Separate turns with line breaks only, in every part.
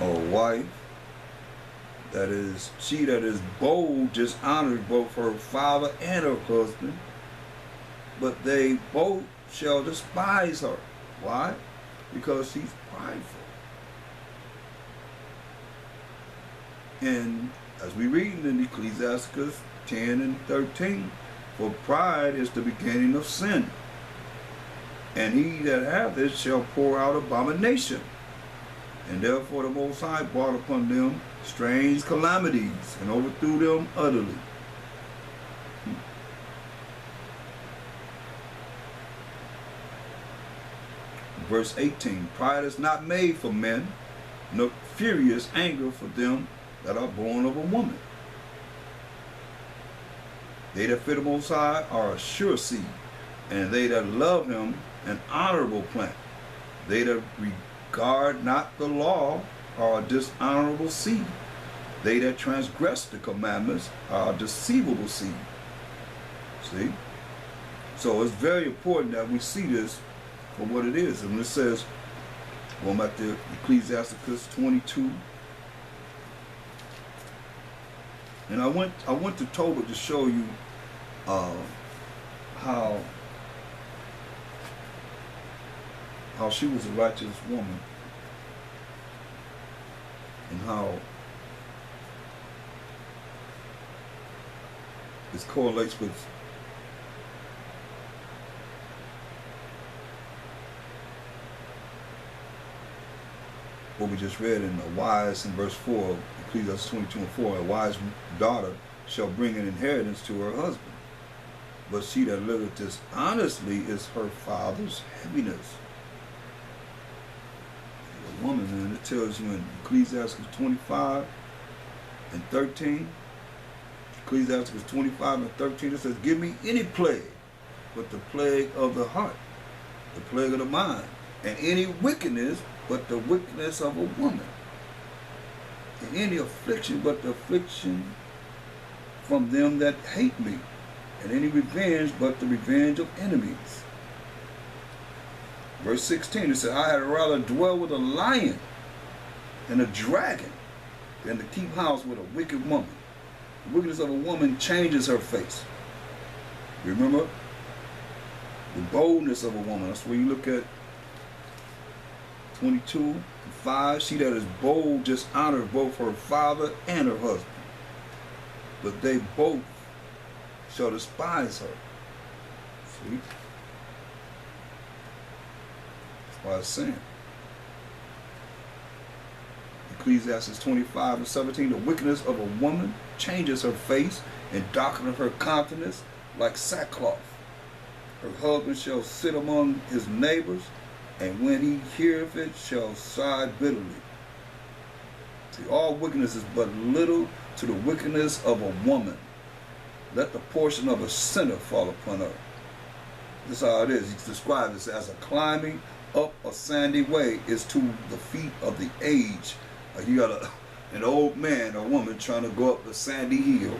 or wife, that is, she that is bold dishonors both her father and her husband, but they both shall despise her. Why? Because she's prideful. And as we read in Ecclesiasticus 10 and 13, for pride is the beginning of sin, and he that hath it shall pour out abomination. And therefore the Most High brought upon them strange calamities, and overthrew them utterly. Verse 18, pride is not made for men, nor furious anger for them that are born of a woman. They that fear the Most High are a sure seed, and they that love him an honorable plant. They that regard not the law are a dishonorable seed. They that transgress the commandments are a deceivable seed. See? So it's very important that we see this for what it is. And it says, going back to Ecclesiasticus 22. And I went to Tobit to show you how she was a righteous woman, and how this correlates with what we just read in the wise in verse 4, Ecclesiastes 22 and 4. A wise daughter shall bring an inheritance to her husband, but she that liveth dishonestly is her father's heaviness. A woman, man, it tells you in Ecclesiastes 25 and 13, Ecclesiastes 25 and 13, it says, give me any plague but the plague of the heart, the plague of the mind, and any wickedness but the wickedness of a woman, and any affliction but the affliction from them that hate me, and any revenge but the revenge of enemies. Verse 16, it says, I had rather dwell with a lion and a dragon than to keep house with a wicked woman. The wickedness of a woman changes her face. Remember? The boldness of a woman. That's where you look at 22 and 5. She that is bold dishonors both her father and her husband, but they both shall despise her. See? That's why it's saying. Ecclesiastes 25 and 17, the wickedness of a woman changes her face, and darkeneth her countenance like sackcloth. Her husband shall sit among his neighbors, and when he heareth it, shall sigh bitterly. See, all wickedness is but little to the wickedness of a woman. Let the portion of a sinner fall upon her. This is how it is. He describes this as a climbing up a sandy way is to the feet of the aged. Like you got an old man or woman trying to go up the sandy hill.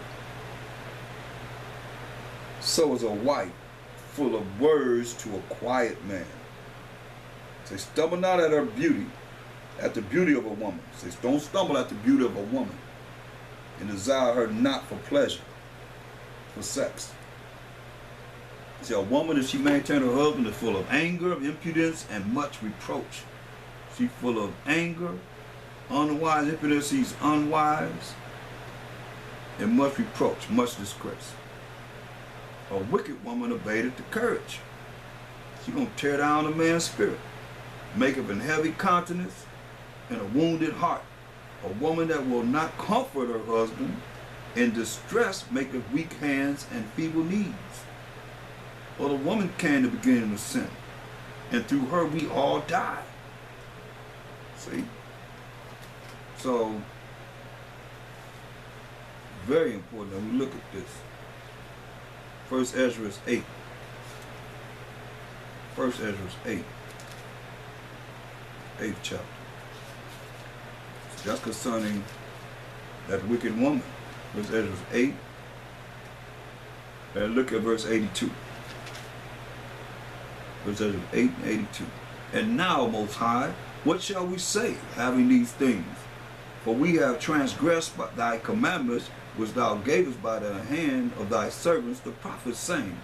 So is a wife full of words to a quiet man. Say, stumble not at her beauty, at the beauty of a woman. Say, don't stumble at the beauty of a woman, and desire her not for pleasure, for sex. See, a woman, if she maintain her husband, is full of anger, impudence, and much reproach. She's full of anger, unwise impudence, she's unwise, and much reproach, much disgrace. A wicked woman abated the courage. She's going to tear down a man's spirit, make of an heavy countenance and a wounded heart. A woman that will not comfort her husband, in distress maketh weak hands and feeble knees. Well, the woman came to the beginning of sin, and through her we all die. See? So, very important that we look at this. First Ezra 8. First Ezra 8. 8th chapter. So that's concerning that wicked woman. First Ezra 8. And look at verse 82. Verse 8 and 82. And now, Most High, what shall we say, having these things? For we have transgressed by thy commandments, which thou gavest by the hand of thy servants the prophets, saying,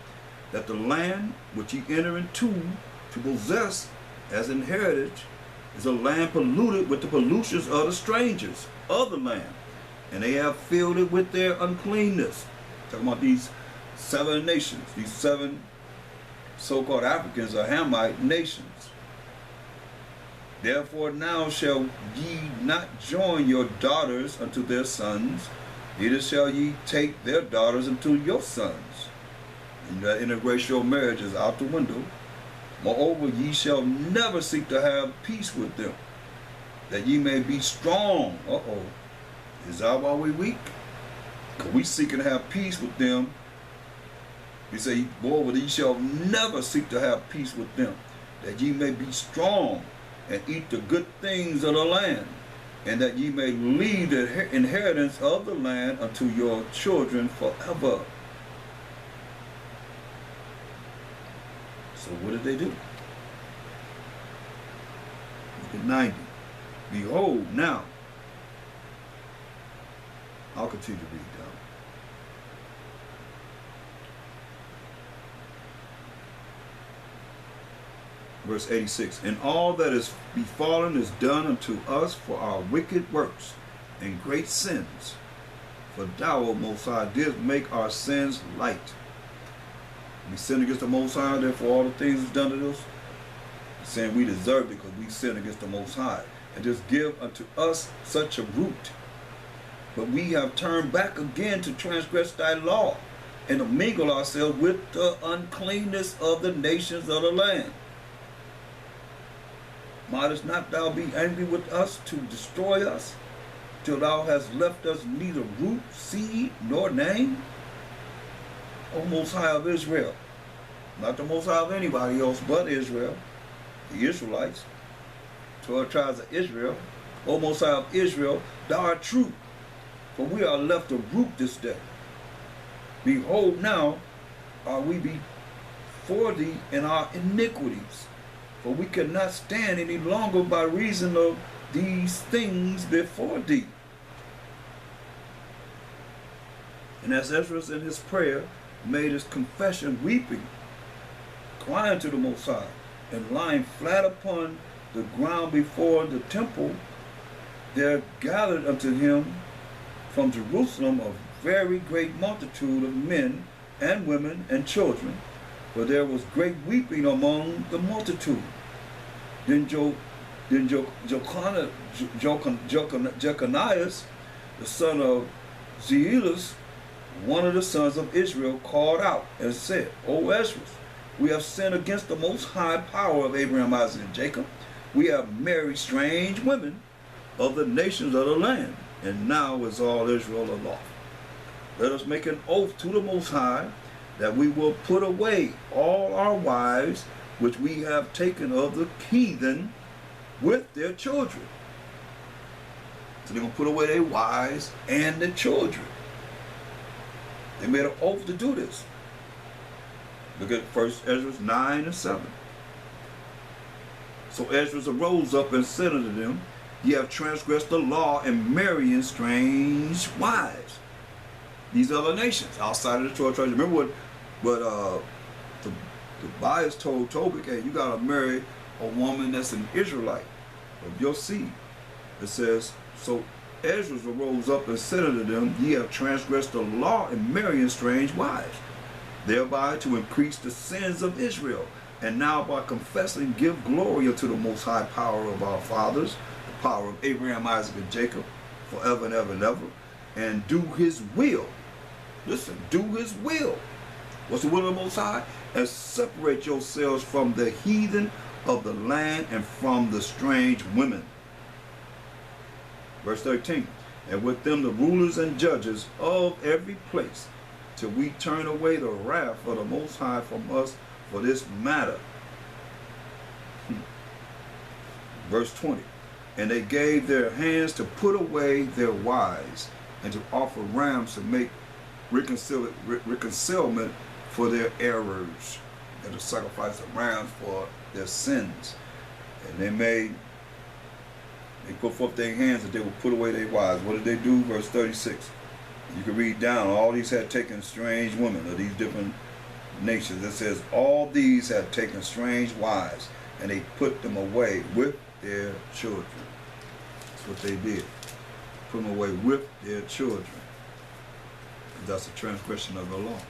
that the land which ye enter into to possess as an heritage is a land polluted with the pollutions of the strangers of the land, and they have filled it with their uncleanness. Talking about these 7 nations, these 7 so-called Africans or Hamite nations. Therefore now shall ye not join your daughters unto their sons, neither shall ye take their daughters unto your sons. And that interracial marriage is out the window. Moreover, ye shall never seek to have peace with them, that ye may be strong. Is that why we weak? Because we seeking to have peace with them. He say, moreover, ye shall never seek to have peace with them, that ye may be strong and eat the good things of the land, and that ye may leave the inheritance of the land unto your children forever. So what did they do? Look at 90. Behold, now, I'll continue to read down. Verse 86, and all that is befallen is done unto us for our wicked works and great sins. For thou, O Most High, didst make our sins light. We sin against the Most High, therefore all the things is done to us. He's saying we deserve it because we sin against the Most High. And just give unto us such a root. But we have turned back again to transgress thy law, and to mingle ourselves with the uncleanness of the nations of the land. Mightest not thou be angry with us to destroy us, till thou hast left us neither root, seed, nor name? O Most High of Israel, not the Most High of anybody else but Israel, the Israelites, 12 tribes of Israel. O Most High of Israel, thou art true, for we are left a root this day. Behold, now are we before thee in our iniquities, for we cannot stand any longer by reason of these things before thee. And as Ezra in his prayer made his confession, weeping, crying to the Most High, and lying flat upon the ground before the temple, there gathered unto him from Jerusalem a very great multitude of men and women and children, for there was great weeping among the multitude. Then Jeconias, the son of Zealous, one of the sons of Israel, called out and said, O Ezra, we have sinned against the most high power of Abraham, Isaac, and Jacob. We have married strange women of the nations of the land, and now is all Israel aloft. Let us make an oath to the Most High that we will put away all our wives which we have taken of the heathen with their children. So they're going to put away their wives and their children. They made an oath to do this. Look at 1 Ezra 9 and 7. So Ezra arose up and said unto them, Ye have transgressed the law in marrying strange wives. These other nations outside of the 12 tribes. Remember what the bias told Tobit, hey, you got to marry a woman that's an Israelite of your seed. It says, so Ezra arose up and said unto them, Ye have transgressed the law in marrying strange wives, thereby to increase the sins of Israel. And now by confessing, give glory unto the most high power of our fathers, the power of Abraham, Isaac, and Jacob, forever and ever and ever, and do his will. Listen, do his will. What's the will of the Most High? And separate yourselves from the heathen of the land and from the strange women. Verse 13, and with them the rulers and judges of every place, till we turn away the wrath of the Most High from us for this matter. Verse 20, and they gave their hands to put away their wives, and to offer rams to make reconcilement for their errors, and to sacrifice the rams for their sins. And they They put forth their hands that they would put away their wives. What did they do? Verse 36. You can read down. All these had taken strange women of these different nations. It says, all these had taken strange wives, and they put them away with their children. That's what they did. Put them away with their children. That's a transgression of the law.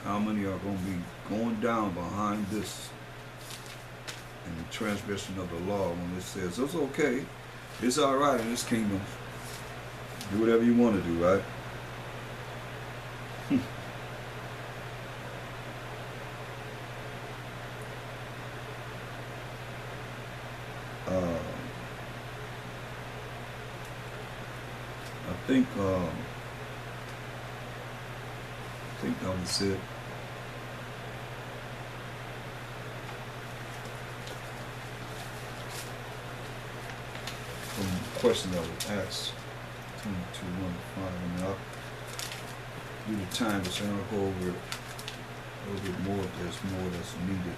How many are going to be going down behind this in the transgression of the law when it says it's okay, it's all right in this kingdom, do whatever you want to do, right? I think that was it. From the question that was asked, 22, 1 to 5, and I'll do the time, but I'll go over it a little bit more if there's more that's needed.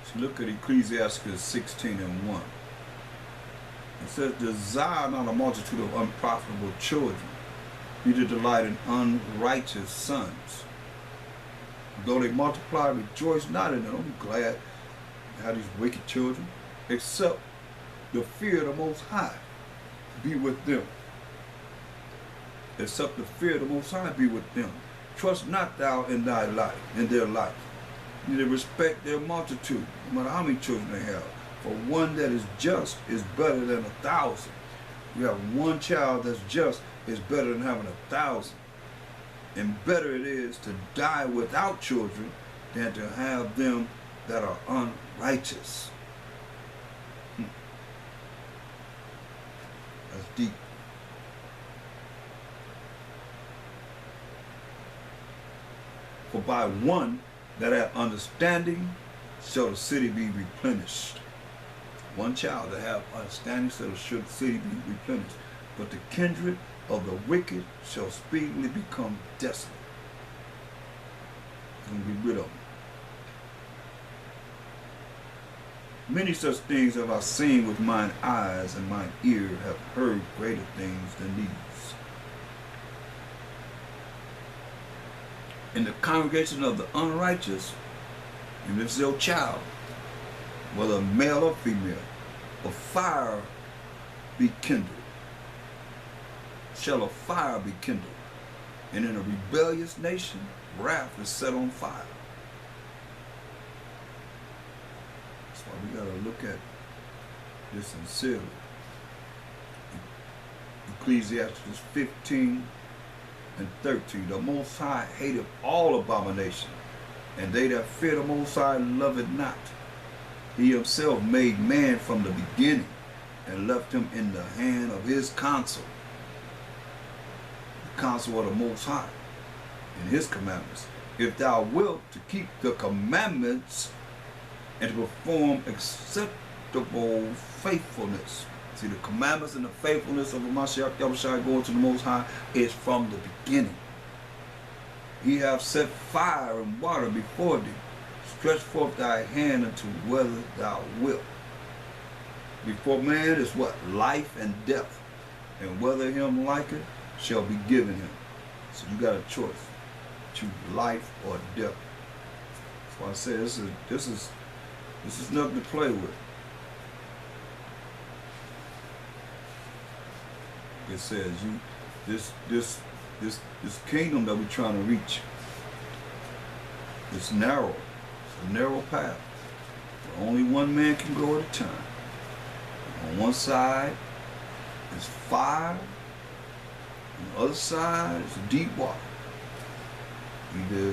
So look at Ecclesiasticus 16 and 1. It says, desire not a multitude of unprofitable children, neither delight in unrighteous sons. Though they multiply, rejoice not in them. Don't be glad you have these wicked children, except the fear of the Most High be with them. Except the fear of the Most High be with them. Trust not thou in thy life, in their life. Neither respect their multitude, no matter how many children they have. For one that is just is better than 1,000. You have one child that's just is better than having 1,000. And better it is to die without children than to have them that are unrighteous. That's deep. For by one that hath understanding shall the city be replenished. One child that have understanding shall the city be replenished. But the kindred of the wicked shall speedily become desolate. And be rid of them. Many such things have I seen with mine eyes, and mine ear have heard greater things than these. In the congregation of the unrighteous, and if it's your child, whether male or female, a fire be kindled. Shall a fire be kindled? And in a rebellious nation, wrath is set on fire. That's why we got to look at this sincerely. Ecclesiasticus 15 and 13. The Most High hateth all abomination, and they that fear the Most High love it not. He himself made man from the beginning, and left him in the hand of his counsel. The counsel of the Most High, in his commandments. If thou wilt to keep the commandments, and to perform acceptable faithfulness. See, the commandments and the faithfulness of the Mashiach Yahushua going to the Most High is from the beginning. He hath set fire and water before thee. Stretch forth thy hand unto whether thou wilt. Before man is what? Life and death. And whether him like it shall be given him. So you got a choice. Choose life or death. That's why I say this is nothing to play with. It says this kingdom that we're trying to reach, it's narrow. It's a narrow path. Only one man can go at a time. On one side is fire, On the other side is deep water. Either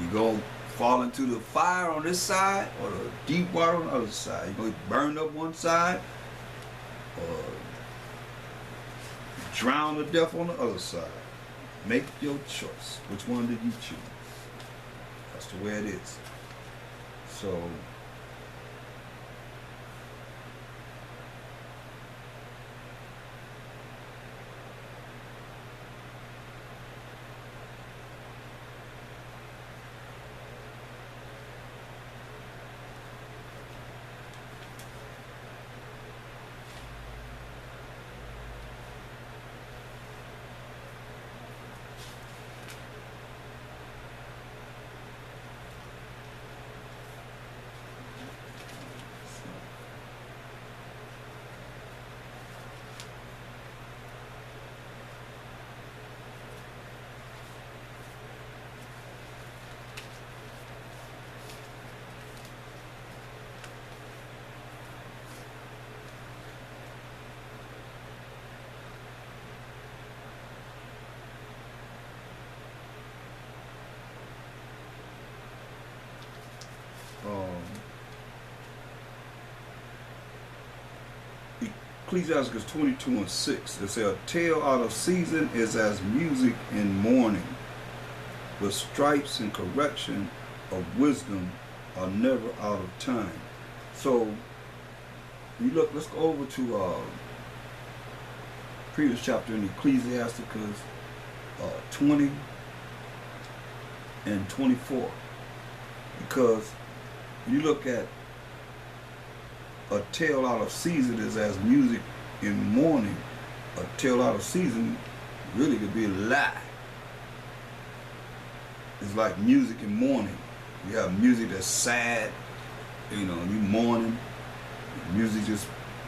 you go fall into the fire on this side or the deep water on the other side. You're going to burn up one side or drown to death on the other side. Make your choice. Which one did you choose? That's the way it is. So, Ecclesiasticus 22:6, it says, a tale out of season is as music in mourning, but stripes and correction of wisdom are never out of time. So, you look, let's go over to previous chapter in Ecclesiasticus 20 and 24. Because you look at a tale out of season is as music in mourning. A tale out of season really could be a lie. It's like music in mourning. You have music that's sad, you know, you mourning. Music just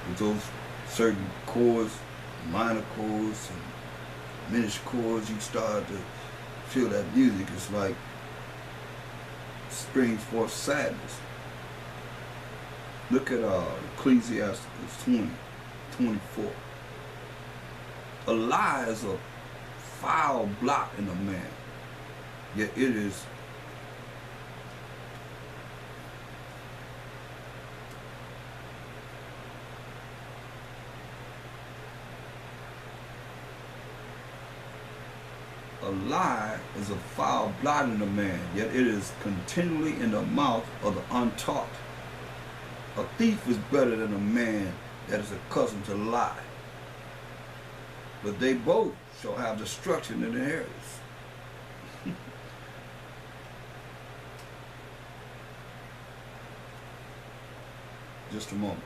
with those certain chords, minor chords and diminished chords, you start to feel that music. It's like springs forth sadness. Look at Ecclesiasticus 20:24. A lie is a foul blot in a man, yet it is a foul blot in a man, yet it is continually in the mouth of the untaught. A thief is better than a man that is accustomed to lie, but they both shall have destruction in their inheritance. Just a moment.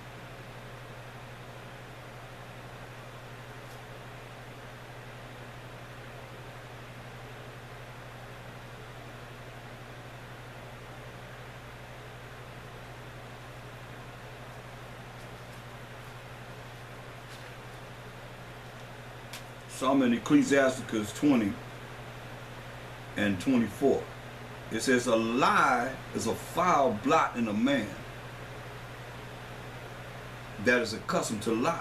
So I'm in Ecclesiasticus 20 and 24. It says, a lie is a foul blot in a man that is accustomed to lie.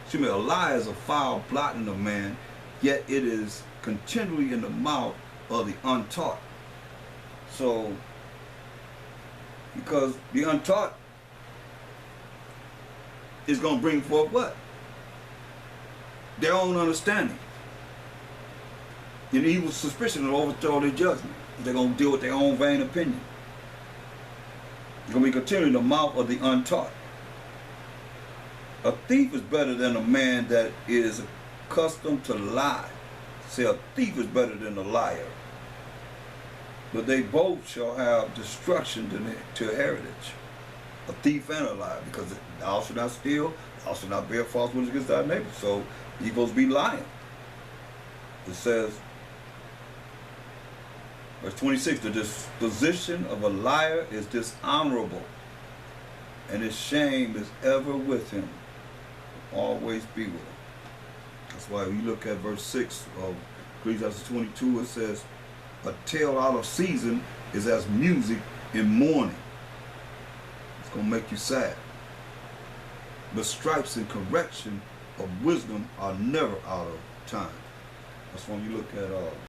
Excuse me, a lie is a foul blot in a man, yet it is continually in the mouth of the untaught. So, because the untaught is going to bring forth what? Their own understanding. And evil suspicion will overthrow their judgment. They're going to deal with their own vain opinion. It's going to be continually in the mouth of the untaught. A thief is better than a man that is accustomed to lie. Say a thief is better than a liar. But they both shall have destruction to heritage. A thief and a liar. Because thou shalt not steal, thou shalt not bear false witness against thy neighbor. So you're supposed to be lying. It says, verse 26, the disposition of a liar is dishonorable, and his shame is ever with him, always be with him. That's why when you look at verse 6 of Ecclesiastes 22, it says, a tale out of season is as music in mourning. It's going to make you sad. But stripes and correction of wisdom are never out of time. That's when you look at